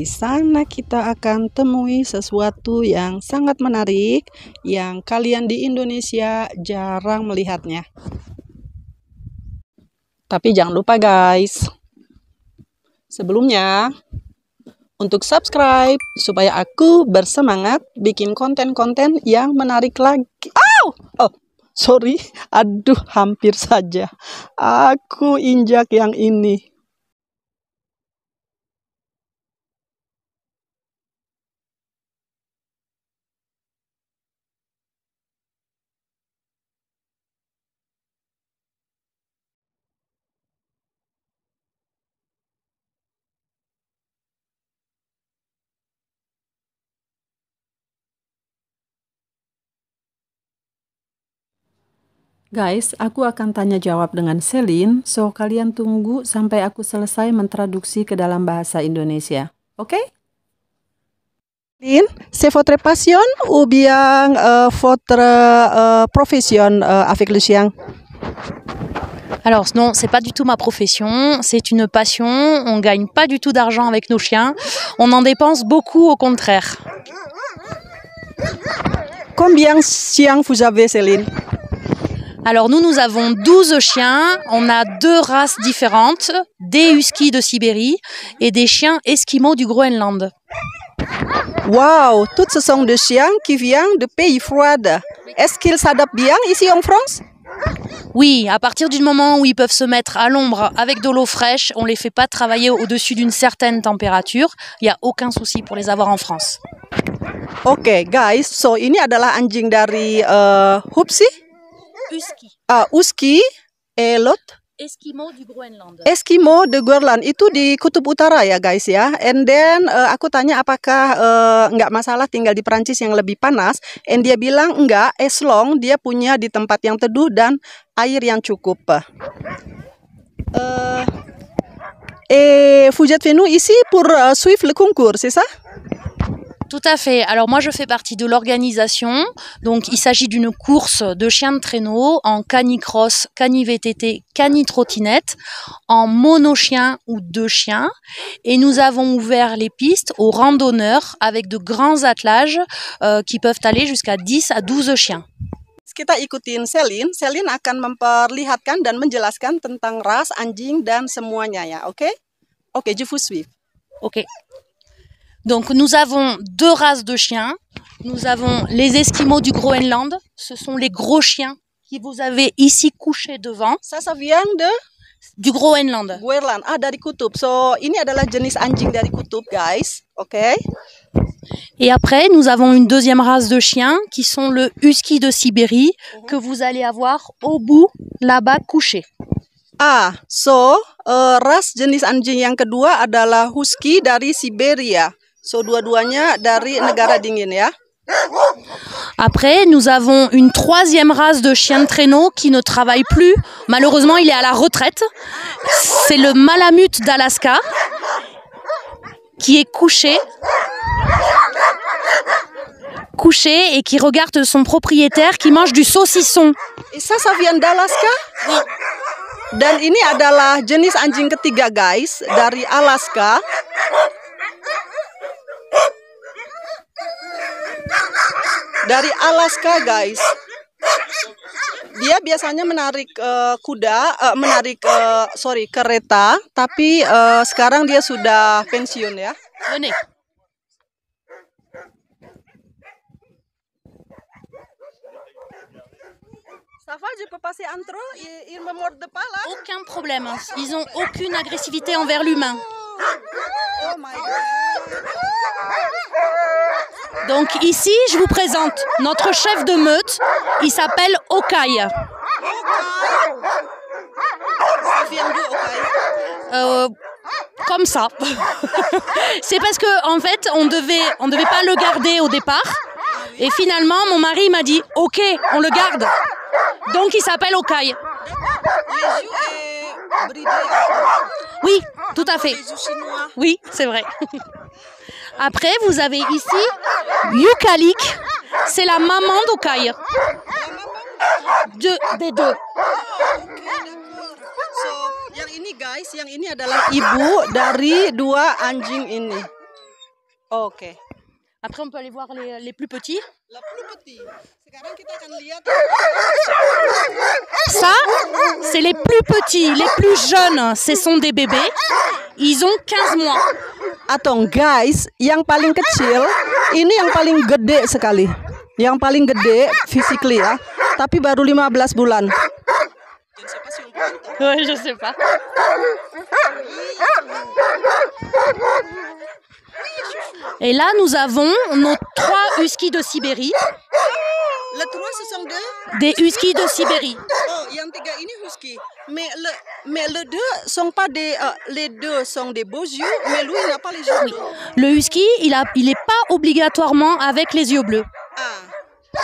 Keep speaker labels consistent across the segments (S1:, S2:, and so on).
S1: Di sana kita akan temui sesuatu yang sangat menarik yang kalian di Indonesia jarang melihatnya. Tapi jangan lupa guys, sebelumnya untuk subscribe supaya aku bersemangat bikin konten-konten yang menarik lagi. Oh, sorry, aduh hampir saja aku injak yang ini. Guys, aku akan tanya jawab dengan Celine, so kalian tunggu sampai aku selesai mentraduksi ke dalam bahasa Indonesia. Oke? Celine, c'est votre passion ou bien votre profession avec le chien?
S2: Alors non, c'est pas du tout ma profession, c'est une passion, on gagne pas du tout d'argent avec nos chiens, on en dépense beaucoup au contraire.
S1: Combien de chiens vous avez, Celine?
S2: Alors nous avons 12 chiens, on a 2 races différentes, des huskies de Sibérie et des chiens esquimaux du Groenland.
S1: Wow, tous ce sont des chiens qui viennent de pays froids. Est-ce qu'ils s'adaptent bien ici en France?
S2: Oui, à partir du moment où ils peuvent se mettre à l'ombre avec de l'eau fraîche, on les fait pas travailler au-dessus d'une certaine température, il n'y a aucun souci pour les avoir en France.
S1: Oke, guys, so ini adalah anjing dari Hupsi?
S2: Husky.
S1: Husky, Elot,
S2: Esquimaux du Groenland.
S1: Eskimo de Groenland itu di kutub utara ya guys ya. And then aku tanya apakah nggak masalah tinggal di Perancis yang lebih panas. And dia bilang enggak, as long dia punya di tempat yang teduh dan air yang cukup. Et vous êtes venu ici pour suivre le concours, c'est ça?
S2: Tout à fait. Alors moi je fais partie de l'organisation. Donc il s'agit d'une course de chiens de traîneau en canicross, cani-VTT, cani-trottinette, en monochien ou 2 chiens. Et nous avons ouvert les pistes aux randonneurs avec de grands attelages qui peuvent aller jusqu'à 10 à 12 chiens.
S1: Kita ikutin Celine. Celine akan memperlihatkan dan menjelaskan tentang ras anjing dan semuanya ya, oke? Oke, je vous suis.
S2: Ok. Donc nous avons 2 races de chiens. Nous avons les Esquimaux du Groenland. Ce sont les gros chiens qui vous avez ici couchés devant.
S1: Ça vient
S2: du Groenland.
S1: Groenland, dari kutub. So ini adalah jenis anjing dari kutub, guys. Oke.
S2: Et après, nous avons une deuxième race de chiens qui sont le husky de Sibérie que vous allez avoir au bout, là-bas, couché.
S1: So ras jenis anjing yang kedua adalah husky dari Siberia. So dua-duanya dari negara dingin ya.
S2: Après, nous avons une troisième race de chiens de traîneau qui ne travaille plus. Malheureusement, il est à la retraite. C'est le Malamute d'Alaska qui est couché et qui regarde son propriétaire qui mange du saucisson.
S1: Et ça vient d'Alaska?
S2: Oui.
S1: Dan ini adalah jenis anjing ketiga guys dari Alaska. Dari Alaska guys. Dia biasanya menarik kereta, tapi sekarang dia sudah pensiun ya.
S2: Venez.
S1: Ça va, je peux passer entre eux, ils me mordent pas là?
S2: Aucun problème, ils n'ont aucune agressivité envers l'humain.
S1: Oh my God.
S2: Donc ici, je vous présente notre chef de meute, il s'appelle Okai.
S1: Ça vient d'où, Okai?
S2: Comme ça. C'est parce que en fait, on devait pas le garder au départ. Et finalement, mon mari m'a dit OK, on le garde. Donc il s'appelle Okai. Oui, tout à fait. Oui, c'est vrai. Après, vous avez ici Yukalik. C'est la maman d'Okai. Des deux.
S1: So, yang ini guys, yang ini adalah ibu dari dua anjing ini. Oke.
S2: Après, on peut aller voir les plus petits.
S1: La plus petit. Sekarang kita akan lihat.
S2: Ça, c'est les plus petits, les plus jeunes, ce sont des bébés. Ils ont 15 mois.
S1: Atau guys, yang paling kecil ini yang paling gede sekali. Yang paling gede physically ya, tapi baru 15 bulan.
S2: Ouais, je sais pas. Et là, nous avons nos 3 huskies de Sibérie.
S1: Les trois, ce sont
S2: Des huskies de Sibérie.
S1: Oh, yang 3 ini husky. Mais les deux sont pas les deux sont des beaux yeux, mais lui il n'a pas les yeux bleus.
S2: Le husky, il est pas obligatoirement avec les yeux bleus.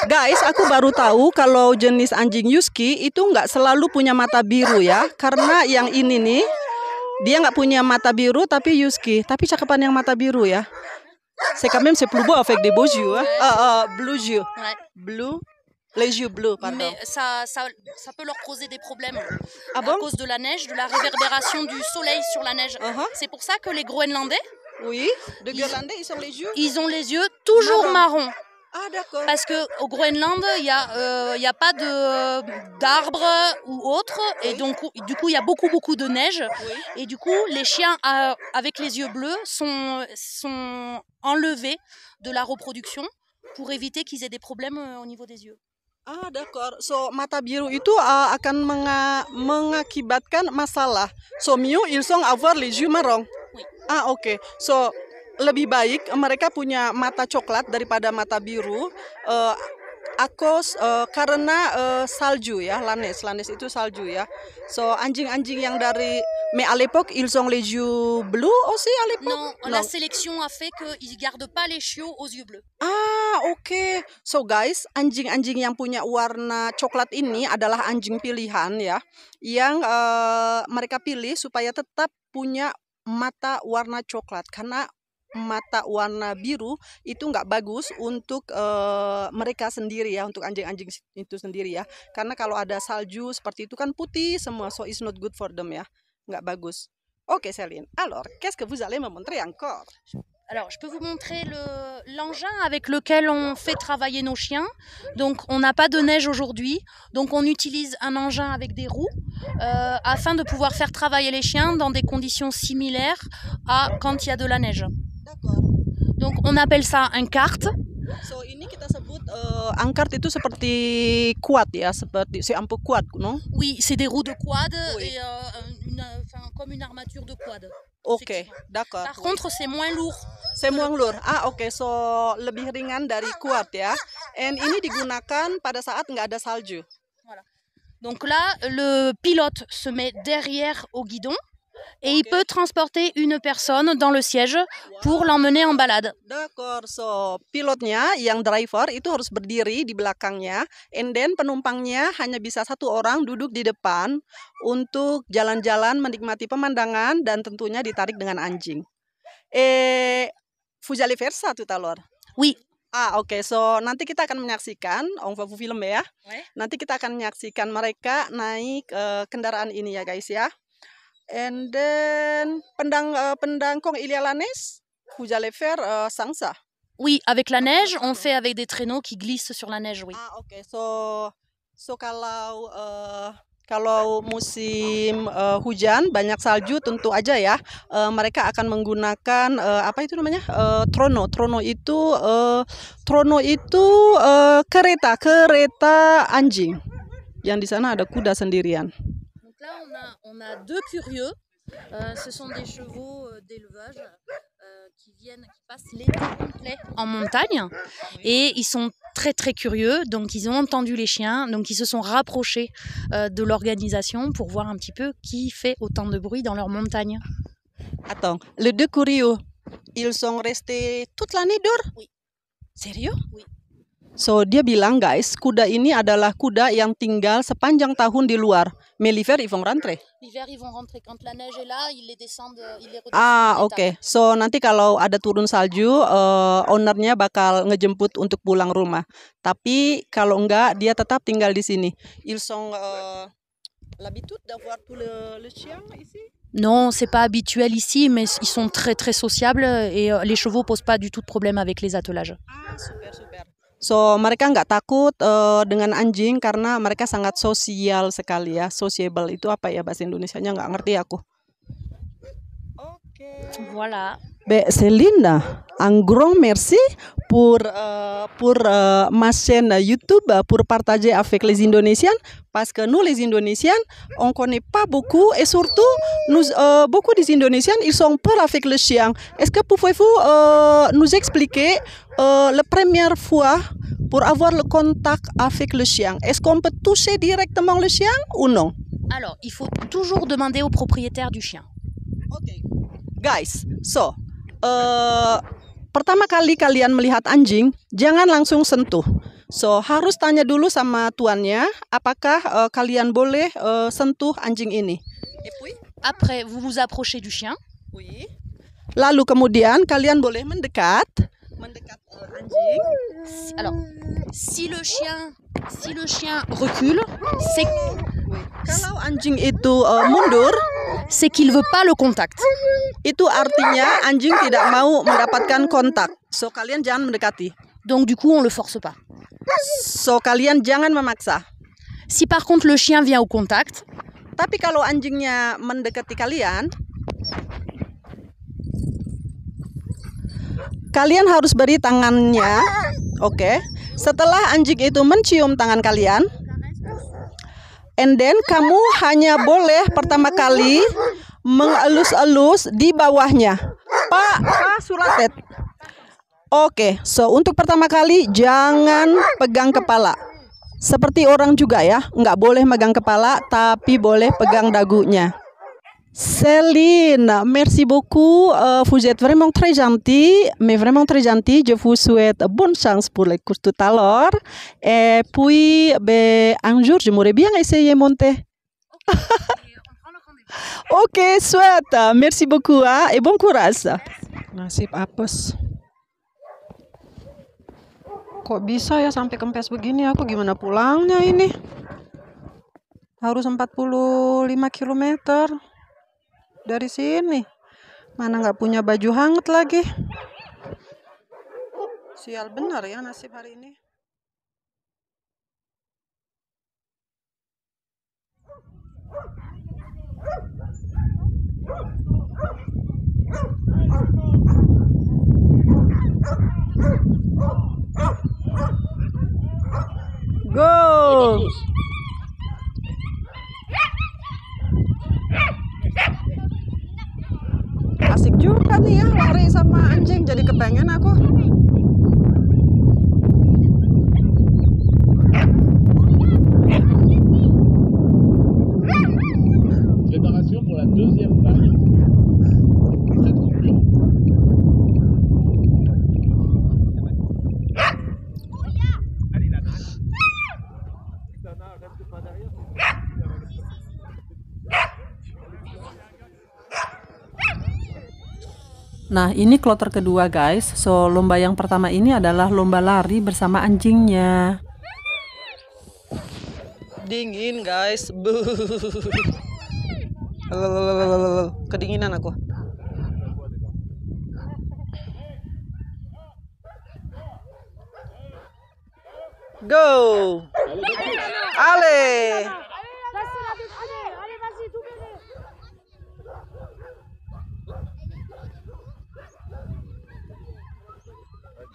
S1: Guys, aku baru tahu kalau jenis anjing husky itu nggak selalu punya mata biru ya. Karena yang ini nih, dia nggak punya mata biru tapi husky. Tapi cakepan yang mata biru ya. C'est quand même c'est plus beau avec des beaux yeux. Blue yeux.
S2: Ouais.
S1: Blue. Les yeux bleus, pardon.
S2: Mais ça peut leur causer des problèmes
S1: Ah bon?
S2: à cause de la neige, de la réverbération du soleil sur la neige. C'est pour ça que les Groenlandais,
S1: Oui, de Groenlandais,
S2: ils ont les yeux toujours marrons.
S1: Ah, d'accord.
S2: Parce qu'au Groenland, il y a pas d'arbres ou autre, et donc du coup il y a beaucoup de neige, et du coup les chiens avec les yeux bleus sont enlevés de la reproduction pour éviter qu'ils aient des problèmes au niveau des yeux.
S1: Ah, d'accord. So mata biru itu akan mengakibatkan masalah. So mieux ils sont avoir les yeux marrons.
S2: Oui.
S1: Ah, oke. So lebih baik mereka punya mata coklat daripada mata biru. Karena salju ya, laneige itu salju ya. So anjing-anjing yang dari mais à l'époque ils ont les yeux bleus aussi à l'époque.
S2: Non, la sélection a fait qu'ils gardent pas les chiots aux yeux bleus.
S1: Ah, oke. So guys, anjing-anjing yang punya warna coklat ini adalah anjing pilihan ya, yang mereka pilih supaya tetap punya mata warna coklat, karena mata warna biru itu nggak bagus untuk mereka sendiri ya, untuk anjing-anjing itu sendiri ya, karena kalau ada salju seperti itu kan putih semua, so it's not good for them ya, nggak bagus. Oke, Céline, alors qu'est-ce que vous allez me montrer encore?
S2: Alors, je peux vous montrer l'engin avec lequel on fait travailler nos chiens. Donc, on n'a pas de neige aujourd'hui. Donc, on utilise un engin avec des roues afin de pouvoir faire travailler les chiens dans des conditions similaires à quand il y a de la neige.
S1: D'accord.
S2: Donc, on appelle ça un cart.
S1: So ini kita sebut angkart itu seperti quad ya, seperti c'est un peu quad, non?
S2: Oui, c'est des roues de quad
S1: Oui.
S2: et comme une armature de quad.
S1: Oke, d'accord.
S2: Par contre, c'est moins lourd.
S1: C'est moins lourd. Ah, oke. So lebih ringan dari quad ya. And ini digunakan pada saat nggak ada salju.
S2: Voilà. Donc là, le pilote se met derrière au guidon et il peut transporter une personne dans le siège pour l'emmener en balade.
S1: D'accord. So pilotnya yang driver itu harus berdiri di belakangnya, and then penumpangnya hanya bisa satu orang duduk di depan untuk jalan-jalan menikmati pemandangan dan tentunya ditarik dengan anjing. Vous allez faire ça tout à l'heure?
S2: Oui.
S1: Ah, oke. So nanti kita akan menyaksikan, on va vous filmer ya.
S2: Ouais.
S1: Nanti kita akan menyaksikan mereka naik kendaraan ini ya guys ya. And then quand il y a la neige, vous allez faire sans ça.
S2: Oui, avec la neige, on fait avec des traîneaux qui glissent sur la neige, oui.
S1: Ah, oke. So kalau musim hujan banyak salju tentu aja ya, mereka akan menggunakan apa itu namanya, trono. Trono itu kereta anjing. Yang di sana ada kuda sendirian.
S2: Donc là, on a 2 curieux. Ce sont des chevaux d'élevage qui passent l'été complet en montagne. Et ils sont très très curieux. Donc ils ont entendu les chiens. Donc ils se sont rapprochés de l'organisation pour voir un petit peu qui fait autant de bruit dans leur montagne.
S1: Attends, les 2 curieux, ils sont restés toute l'année dehors?
S2: Oui.
S1: Sérieux?
S2: Oui.
S1: So dia bilang guys, kuda ini adalah kuda yang tinggal sepanjang tahun di luar. Mais l'hiver ils vont rentrer.
S2: L'hiver ils vont rentrer quand la neige est là, ils les redescendent.
S1: Ah, oke. So nanti kalau ada turun salju, ownernya bakal ngejemput untuk pulang rumah. Tapi kalau enggak, dia tetap tinggal di sini. Ils sont l'habitude d'avoir tous les chiens ici?
S2: Non, c'est pas habituel ici, mais ils sont très très sociables et les chevaux posent pas du tout de problème avec les attelages.
S1: Ah, super, super. So, mereka nggak takut dengan anjing karena mereka sangat sosial sekali ya. Sociable itu apa ya bahasa Indonesianya, nggak ngerti aku.
S2: Voilà.
S1: Ben, Céline, un grand merci pour ma chaîne YouTube, pour partager avec les Indonésiens, parce que nous, les Indonésiens, on connaît pas beaucoup et surtout, beaucoup des Indonésiens, ils sont peur avec le chien. Est-ce que pouvez-vous nous expliquer la première fois pour avoir le contact avec le chien? Est-ce qu'on peut toucher directement le chien ou non?
S2: Alors, il faut toujours demander au propriétaire du chien.
S1: Okay. Guys, so pertama kali kalian melihat anjing, jangan langsung sentuh. So, harus tanya dulu sama tuannya, apakah kalian boleh sentuh anjing ini. Et puis?
S2: Après, vous vous approchez du chien.
S1: Oui. Lalu kemudian kalian boleh mendekat anjing.
S2: Alors, si le chien recule, c'est
S1: Kalau anjing itu mundur,
S2: c'est qu'il veut pas le contact.
S1: itu artinya anjing tidak mau mendapatkan kontak. So, kalian jangan mendekati.
S2: Donc du coup, on le force pas.
S1: So, kalian jangan memaksa.
S2: Si par contre le chien vient au contact,
S1: Tapi kalau anjingnya mendekati kalian, kalian harus beri tangannya. Oke. Setelah anjing itu mencium tangan kalian, and then kamu hanya boleh pertama kali mengelus-elus di bawahnya. Pak Suratet. Oke, so untuk pertama kali jangan pegang kepala. Seperti orang juga ya, nggak boleh megang kepala, tapi boleh pegang dagunya. Céline, merci beaucoup. Vous êtes vraiment très gentil, mais vraiment très gentil. Je vous souhaite bonne chance pour les courses tout à l'heure. Et puis, un jour, j'aimerais bien essayer monter. Ok, soit. Merci beaucoup et bon courage. Nasib apes. Kok bisa ya sampai kempes begini? Aku gimana pulangnya ini? Harus 45 km dari sini. Mana nggak punya baju hangat lagi. Sial benar ya nasib hari ini. Go! Asik juga nih ya lari sama anjing, jadi kepengen aku.
S3: Préparation pour la deuxième vague. Très concluant. Allez, Lana. Lana, reste pas derrière.
S1: Nah, ini kloter kedua guys. So, lomba yang pertama ini adalah lomba lari bersama anjingnya. Dingin guys. Kedinginan aku. Go. Allez.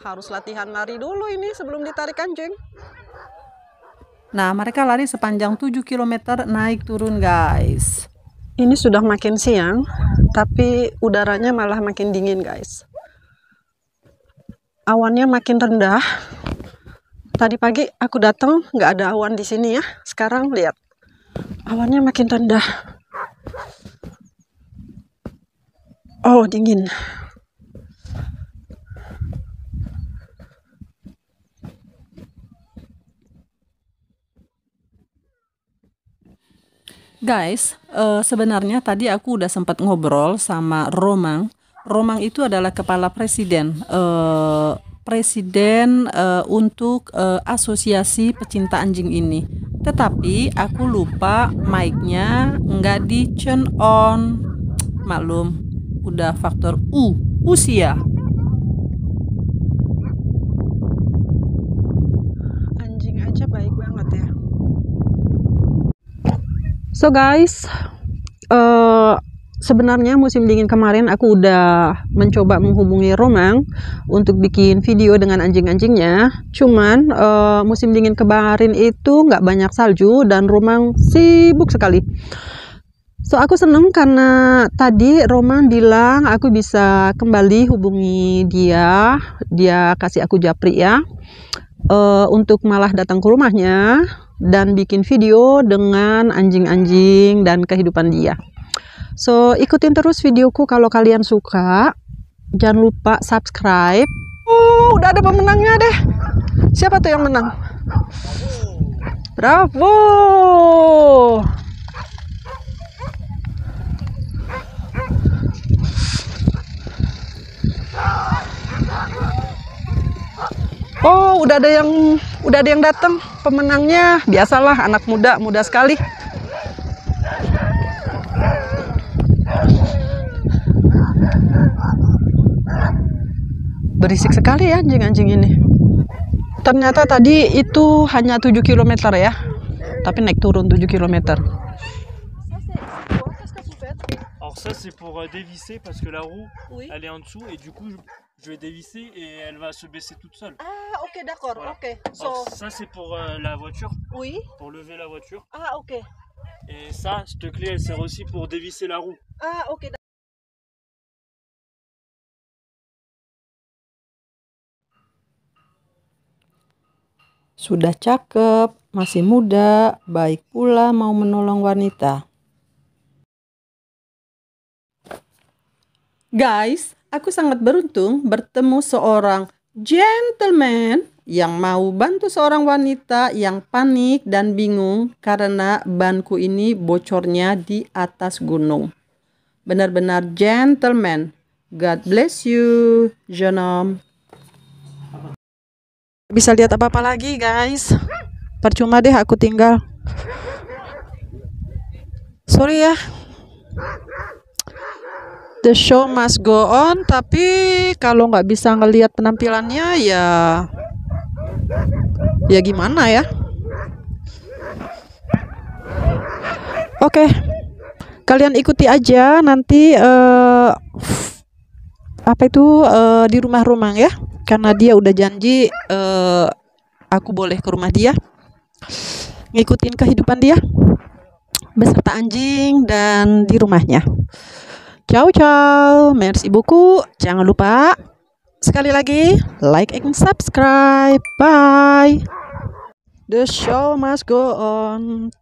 S1: Harus latihan lari dulu ini sebelum ditarik anjing. Nah, mereka lari sepanjang 7 km naik turun guys. Ini sudah makin siang, tapi udaranya malah makin dingin guys. Awannya makin rendah. Tadi pagi aku datang nggak ada awan di sini ya. Sekarang lihat, awannya makin rendah. Oh, dingin. Guys, sebenarnya tadi aku udah sempat ngobrol sama Romang. Romang itu adalah kepala presiden untuk asosiasi pecinta anjing ini. Tetapi aku lupa mic-nya nggak di turn on. Maklum, udah faktor usia. Anjing aja baik banget ya. So guys, sebenarnya musim dingin kemarin aku udah mencoba menghubungi Romang untuk bikin video dengan anjing-anjingnya. Cuman musim dingin kemarin itu nggak banyak salju dan Romang sibuk sekali. So aku seneng karena tadi Roman bilang aku bisa kembali hubungi dia. Dia kasih aku japri ya, untuk malah datang ke rumahnya dan bikin video dengan anjing-anjing dan kehidupan dia. So ikutin terus videoku kalau kalian suka. Jangan lupa subscribe. Oh, udah ada pemenangnya deh. Siapa tuh yang menang? Bravo. Oh, udah ada yang datang pemenangnya. Biasalah anak muda sekali. Berisik sekali ya anjing-anjing ini. Ternyata tadi itu hanya 7 km ya. Tapi naik turun 7 km.
S3: Alors ça c'est pour dévisser parce que la roue
S1: Oui.
S3: elle est en dessous et du coup je vais dévisser et elle va se baisser toute seule.
S1: Ah, ok, d'accord.
S3: Voilà.
S1: Ok.
S3: Alors, ça c'est pour la voiture,
S1: Oui.
S3: pour lever la voiture.
S1: Ah, ok.
S3: Et ça, cette clé elle sert aussi pour dévisser la roue.
S1: Ah, ok. Sudah cakep, masih muda, baik pula mau menolong wanita. Guys, aku sangat beruntung bertemu seorang gentleman yang mau bantu seorang wanita yang panik dan bingung karena banku ini bocornya di atas gunung. Benar-benar gentleman. God bless you, jeune homme. Bisa lihat apa-apa lagi guys. Percuma deh aku tinggal. Sorry ya. The show must go on. Tapi kalau nggak bisa ngelihat penampilannya ya gimana ya. Oke. Kalian ikuti aja nanti di rumah Romang ya. Karena dia udah janji aku boleh ke rumah dia, ngikutin kehidupan dia beserta anjing dan di rumahnya. Ciao ciao, merci beaucoup. Jangan lupa sekali lagi like and subscribe. Bye. The show must go on.